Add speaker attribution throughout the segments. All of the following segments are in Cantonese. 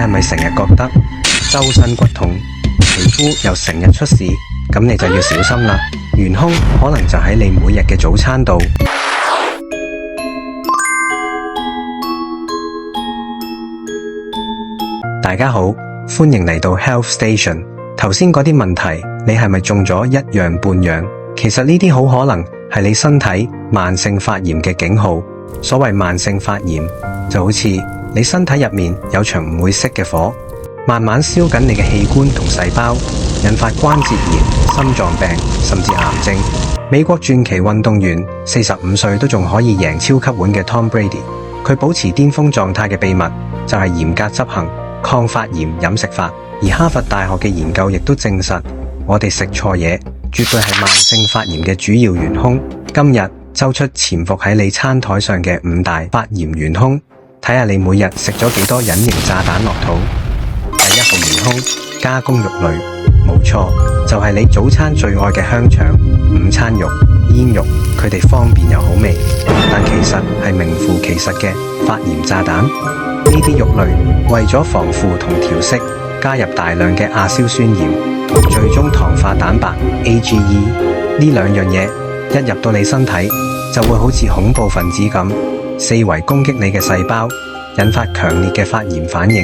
Speaker 1: 係咪成日覺得周身骨痛，皮膚又成日出事？咁你就要小心啦，元兇可能就喺你每日嘅早餐度。大家好，歡迎嚟到 Health Station。頭先嗰啲問題，你係咪中咗一樣半樣？其實呢啲好可能係你身體慢性發炎嘅警號。所謂慢性發炎，就好似你身體入面有場唔會熄嘅火，慢慢燒緊你嘅器官同細胞，引發關節炎、心臟病甚至癌症。美國傳奇運動員45歲都仲可以贏超級碗嘅 Tom Brady， 佢保持巔峰狀態嘅秘密就係嚴格執行抗發炎飲食法。而哈佛大學嘅研究亦都證實，我哋食錯嘢絕對係慢性發炎嘅主要元兇。今日揪出潛伏喺你餐台上嘅5大發炎元兇，睇下你每日食咗幾多隱形炸彈落肚。第1號元兇，加工肉類。冇錯，就係你早餐最愛嘅香腸、午餐肉、煙肉，佢哋方便又好味，但其實係名副其實嘅發炎炸彈。呢啲肉類為咗防腐同調色，加入大量嘅亞硝酸鹽同最終糖化蛋白 AGE， 呢兩樣嘢一入到你身體，就會好似恐怖分子咁，四圍攻擊你嘅細胞，引發強烈嘅發炎反應。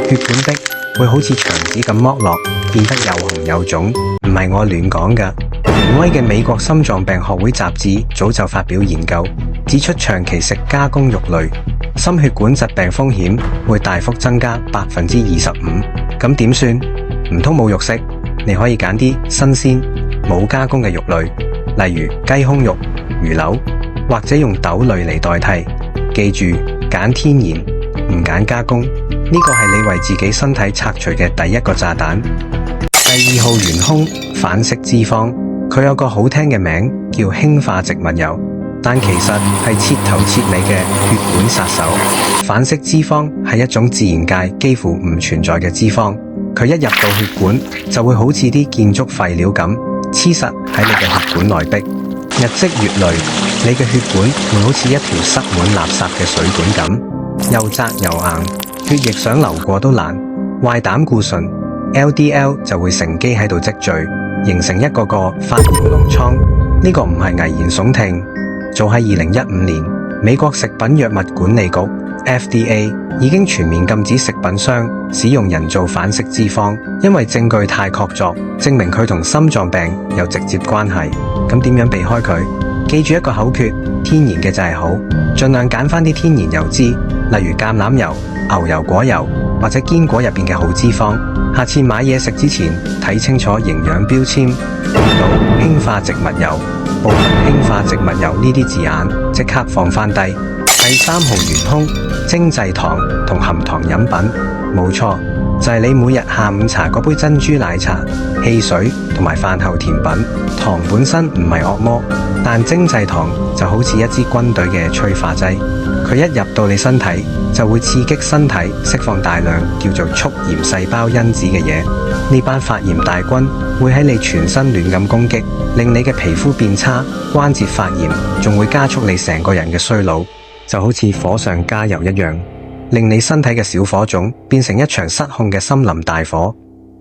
Speaker 1: 血管壁會好似牆紙咁剝落，變得又紅又腫。唔係我亂講㗎，權威嘅美國心臟病學會雜誌早就發表研究，指出長期食加工肉類，心血管疾病風險會大幅增加25%。咁點算？唔通冇肉食？你可以揀啲新鮮冇加工嘅肉類，例如雞胸肉、魚柳，或者用豆類嚟代替。記住，揀天然，唔揀加工。呢個係你為自己身體拆除嘅第一個炸彈。第2號元兇，反式脂肪。佢有個好聽嘅名叫氫化植物油，但其實係徹頭徹尾嘅血管殺手。反式脂肪係一種自然界幾乎唔存在嘅脂肪，佢一入到血管就會好似啲建築廢料咁黐實喺你嘅血管內壁。日積月累，你嘅血管會好似一條塞滿垃圾嘅水管咁，又窄又硬，血液想流過都難。壞膽固醇 LDL 就會乘機喺度積聚，形成一個個發炎膿瘡。呢個唔係危言聳聽，早喺2015年，美國食品藥物管理局 FDA 已經全面禁止食品商使用人造反式脂肪，因為證據太確鑿，證明佢同心臟病有直接關係。咁點樣避開佢？記住一個口訣：天然嘅就係好，盡量揀返啲天然油脂，例如橄欖油、牛油果油或者堅果入邊嘅好脂肪。下次買嘢食之前睇清楚營養標籤，見到氫化植物油、部分氫化植物油呢啲字眼，即刻放返低。第3號元兇，精製糖同含糖飲品。冇錯，就係你每日下午茶嗰杯珍珠奶茶、汽水同埋飯後甜品。糖本身唔係惡魔，但精製糖就好似一支軍隊嘅催化劑，佢一入到你身體就會刺激身體釋放大量叫做促炎細胞因子嘅嘢。呢班發炎大軍會喺你全身亂咁攻擊，令你嘅皮膚變差，關節發炎，仲會加速你成個人嘅衰老，就好似火上加油一樣，令你身體嘅小火種變成一場失控嘅森林大火。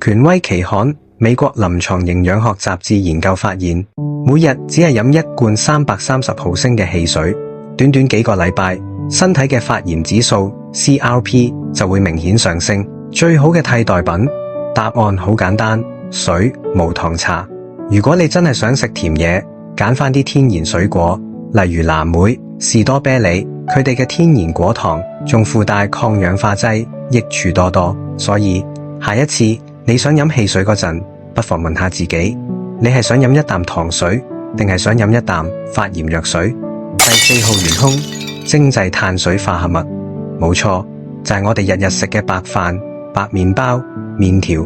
Speaker 1: 權威期刊美國臨床營養學雜誌研究發現，每日只係飲1罐330毫升嘅汽水，短短幾個禮拜，身體嘅發炎指數 CRP 就會明顯上升。最好嘅替代品，答案好簡單，水、無糖茶。如果你真係想食甜嘢，揀返啲天然水果，例如藍莓、士多啤梨，佢哋嘅天然果糖仲附帶抗氧化劑，益處多多。所以下一次你想飲汽水嗰陣，不妨問下自己，你係想飲一啖糖水，定係想飲一啖發炎藥水？第4號元兇，精製碳水化合物。冇錯，就係我哋日日食嘅白飯、白麵包、麵條，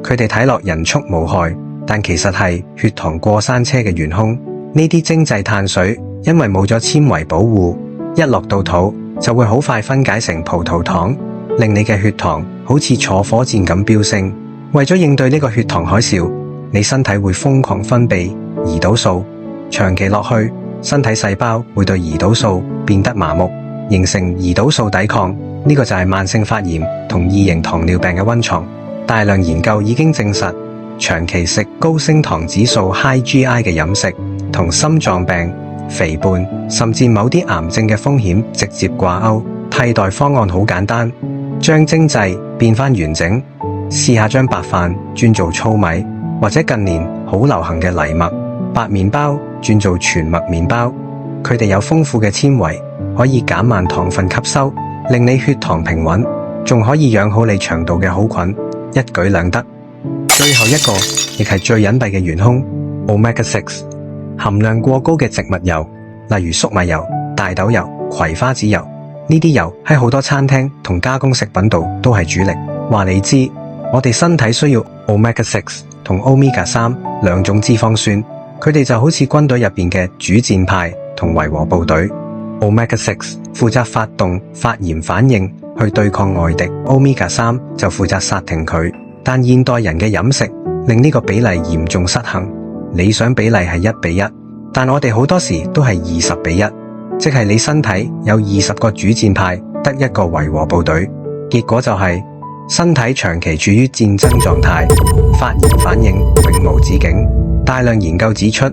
Speaker 1: 佢哋睇落人畜無害，但其實係血糖過山車嘅元兇。呢啲精製碳水因為冇咗纖維保護，一落到肚就會好快分解成葡萄糖，令你嘅血糖好似坐火箭咁飆升。為咗應對呢個血糖海嘯，你身體會瘋狂分泌胰島素，長期落去，身體細胞會對胰島素變得麻木，形成胰島素抵抗，呢個就係慢性發炎同二型糖尿病嘅溫床。大量研究已經證實，長期食高升糖指數 high GI 嘅飲食同心臟病、肥胖甚至某啲癌症嘅風險直接掛鈎。替代方案好簡單，將精製變返完整，試下將白飯轉做糙米，或者近年好流行嘅藜麥白麵包轉做全麥麵包。佢哋有豐富嘅纖維，可以減慢糖分吸收，令你血糖平穩，仲可以養好你腸道嘅好菌，一舉兩得。最後一個亦係最隱蔽嘅元兇 Omega 6，含量過高嘅植物油，例如粟米油、大豆油、葵花籽油，呢啲油喺好多餐廳同加工食品度都係主力。話你知，我哋身體需要 Omega 6同 Omega 3兩種脂肪酸，佢哋就好似軍隊入邊嘅主戰派同維和部隊。Omega 6負責發動發炎反應去對抗外敵， Omega 3就負責剎停佢。但現代人嘅飲食令呢個比例嚴重失衡，理想比例係1:1，但我哋好多時都係20:1，即係你身體有20個主戰派，得1個維和部隊，結果就係身體長期處於戰爭狀態，發炎反應永無止境。大量研究指出，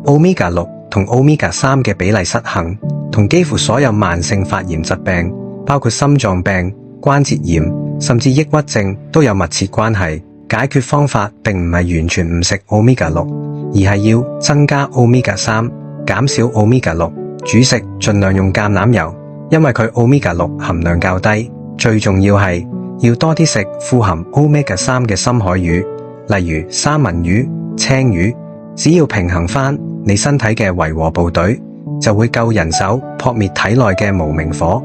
Speaker 1: Omega 6同 Omega 3嘅比例失衡，同幾乎所有慢性發炎疾病，包括心臟病、關節炎，甚至抑鬱症都有密切關係。解決方法並唔係完全唔食 Omega 6，而係要增加 Omega 3，減少 Omega 6。主食盡量用橄欖油，因為佢 Omega 6含量較低。最重要係要多啲食富含 Omega 3嘅深海魚，例如三文魚、青魚。只要平衡返你身體嘅維和部隊，就會夠人手撲滅體內嘅無名火。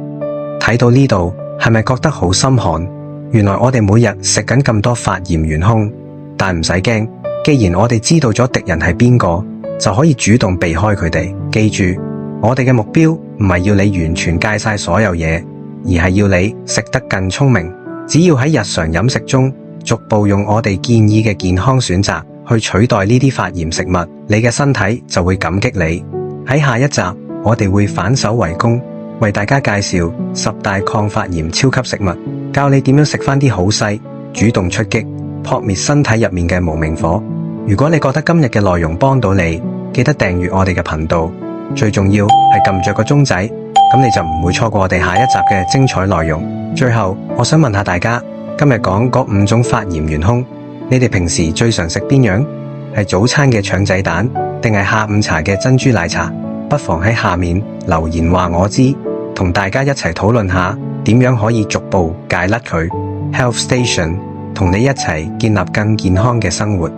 Speaker 1: 睇到呢度，係咪覺得好心寒？原來我哋每日食緊咁多發炎元兇，但唔使驚，既然我哋知道咗敵人係邊個，就可以主動避開佢哋。記住，我哋嘅目標唔係要你完全戒晒所有嘢，而係要你食得更聰明。只要喺日常飲食中逐步用我哋建議嘅健康選擇去取代呢啲發炎食物，你嘅身體就會感激你。喺下一集，我哋會反手圍攻，為大家介紹10大抗發炎超級食物，教你點樣食返啲好西，主動出擊，撲滅身體入面嘅無名火。如果你覺得今日嘅內容幫到你，記得訂閱我哋嘅頻道，最重要係撳着個鐘仔，咁你就唔會錯過我哋下一集嘅精彩內容。最後，我想問下大家，今日講嗰5種發炎元兇，你哋平時最常食邊樣？係早餐嘅腸仔蛋，定係下午茶嘅珍珠奶茶？不妨喺下面留言話我知，同大家一齊討論下點樣可以逐步戒甩佢。Health Station 同你一齊建立更健康嘅生活。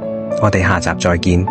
Speaker 1: 我哋下集再見。